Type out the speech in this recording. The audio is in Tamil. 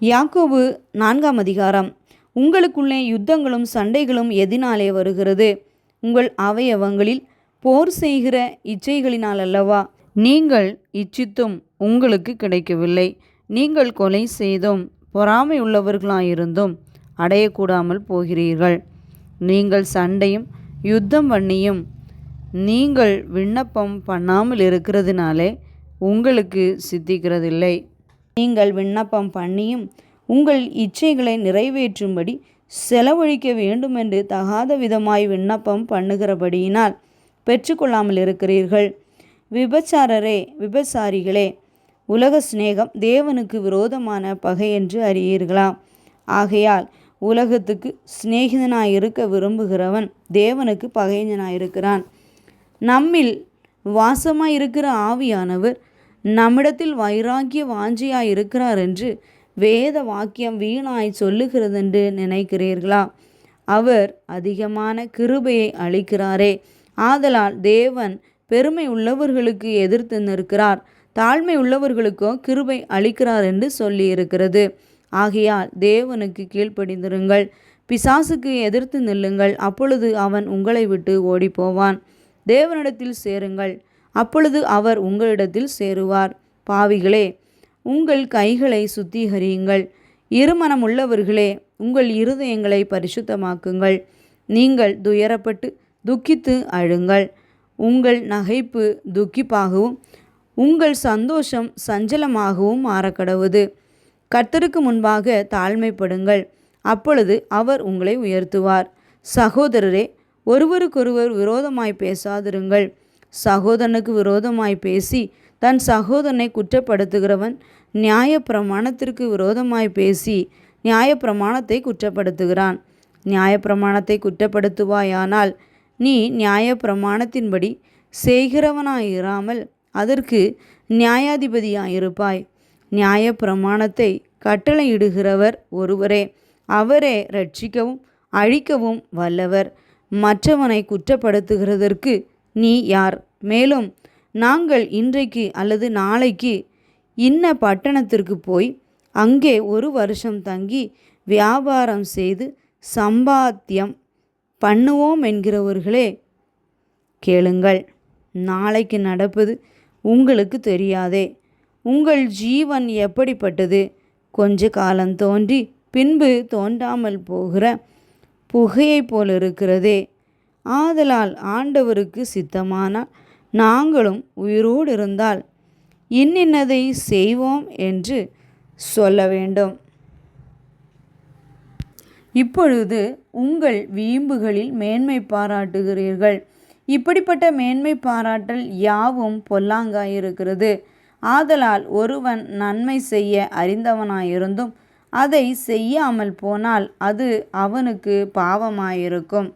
யாக்கோபு 4ஆம் அதிகாரம். உங்களுக்குள்ளே யுத்தங்களும் சண்டைகளும் எதினாலே வருகிறது? உங்கள் அவயவங்களில் போர் செய்கிற இச்சைகளினால் அல்லவா? நீங்கள் இச்சித்தும் உங்களுக்கு கிடைக்கவில்லை. நீங்கள் கொலை செய்தும் பொறாமை உள்ளவர்களாயிருந்தும் அடையக்கூடாமல் போகிறீர்கள். நீங்கள் சண்டையும் யுத்தம் பண்ணியும் நீங்கள் விண்ணப்பம் பண்ணாமல் இருக்கிறதுனாலே உங்களுக்கு சித்திக்கிறதில்லை. நீங்கள் விண்ணப்பம் பண்ணியும் உங்கள் இச்சைகளை நிறைவேற்றும்படி செலவழிக்க வேண்டுமென்று தகாத விதமாய் விண்ணப்பம் பண்ணுகிறபடியினால் பெற்றுக்கொள்ளாமல் இருக்கிறீர்கள். விபசாரிகளே, உலக சிநேகம் தேவனுக்கு விரோதமான பகை என்று அறியீர்களா? ஆகையால் உலகத்துக்கு சிநேகிதனாயிருக்க விரும்புகிறவன் தேவனுக்கு பகைஞனாயிருக்கிறான். நம்மில் வாசமாயிருக்கிற ஆவியானவர் நம்மிடத்தில் வைராக்கிய வாஞ்சியாய் இருக்கிறார் என்று வேத வாக்கியம் வீணாய் சொல்லுகிறதென்று நினைக்கிறீர்களா? அவர் அதிகமான கிருபையை அளிக்கிறாரே. ஆதலால் தேவன் பெருமை உள்ளவர்களுக்கு எதிர்த்து நிற்கிறார், தாழ்மை உள்ளவர்களுக்கோ கிருபை அளிக்கிறார் என்று சொல்லியிருக்கிறது. ஆகையால் தேவனுக்கு கீழ்ப்படிந்திருங்கள், பிசாசுக்கு எதிர்த்து நில்லுங்கள், அப்பொழுது அவன் உங்களை விட்டு ஓடிப்போவான். தேவனிடத்தில் சேருங்கள், அப்பொழுது அவர் உங்களிடத்தில் சேருவார். பாவிகளே, உங்கள் கைகளை சுத்திகரியுங்கள். இருமனமுள்ளவர்களே, உங்கள் இருதயங்களை பரிசுத்தமாக்குங்கள். நீங்கள் துயரப்பட்டு துக்கித்து அழுங்கள். உங்கள் நகைப்பு துக்கிப்பாகவும் உங்கள் சந்தோஷம் சஞ்சலமாகவும் மாறக்கடவுது. கர்த்தருக்கு முன்பாக தாழ்மைப்படுங்கள், அப்பொழுது அவர் உங்களை உயர்த்துவார். சகோதரரே, ஒருவருக்கொருவர் விரோதமாய் பேசாதிருங்கள். சகோதரனுக்கு விரோதமாய் பேசி தன் சகோதரனை குற்றப்படுத்துகிறவன் நியாயப்பிரமாணத்திற்கு விரோதமாய் பேசி நியாயப்பிரமாணத்தை குற்றப்படுத்துகிறான். நியாயப்பிரமாணத்தை குற்றப்படுத்துவாயானால் நீ நியாயப்பிரமாணத்தின்படி செய்கிறவனாயிராமல் அதற்கு நியாயாதிபதியாயிருப்பாய். நியாயப்பிரமாணத்தை கட்டளையிடுகிறவர் ஒருவரே, அவரே இரட்சிக்கவும் அழிக்கவும் வல்லவர். மற்றவனை குற்றப்படுத்துகிறதற்கு நீ யார்? மேலும் நாங்கள் இன்றைக்கு அல்லது நாளைக்கு இன்ன பட்டணத்திற்கு போய் அங்கே 1 வருஷம் தங்கி வியாபாரம் செய்து சம்பாத்தியம் பண்ணுவோம் என்கிறவர்களே, கேளுங்கள். நாளைக்கு நடப்பது உங்களுக்கு தெரியாதே. உங்கள் ஜீவன் எப்படிப்பட்டது? கொஞ்ச காலம் தோன்றி பின்பு தோன்றாமல் போகிற புகையை போல் இருக்கிறதே. ஆதலால் ஆண்டவருக்கு சித்தமானால் நாங்களும் உயிரோடு இருந்தால் இன்னின்னதை செய்வோம் என்று சொல்ல வேண்டும். இப்பொழுது உங்கள் வீம்புகளில் மேன்மை பாராட்டுகிறீர்கள். இப்படிப்பட்ட மேன்மை பாராட்டல் யாவும் பொல்லாங்காயிருக்கிறது. ஆதலால் ஒருவன் நன்மை செய்ய அறிந்தவனாயிருந்தும் அதை செய்யாமல் போனால் அது அவனுக்கு பாவமாயிருக்கும்.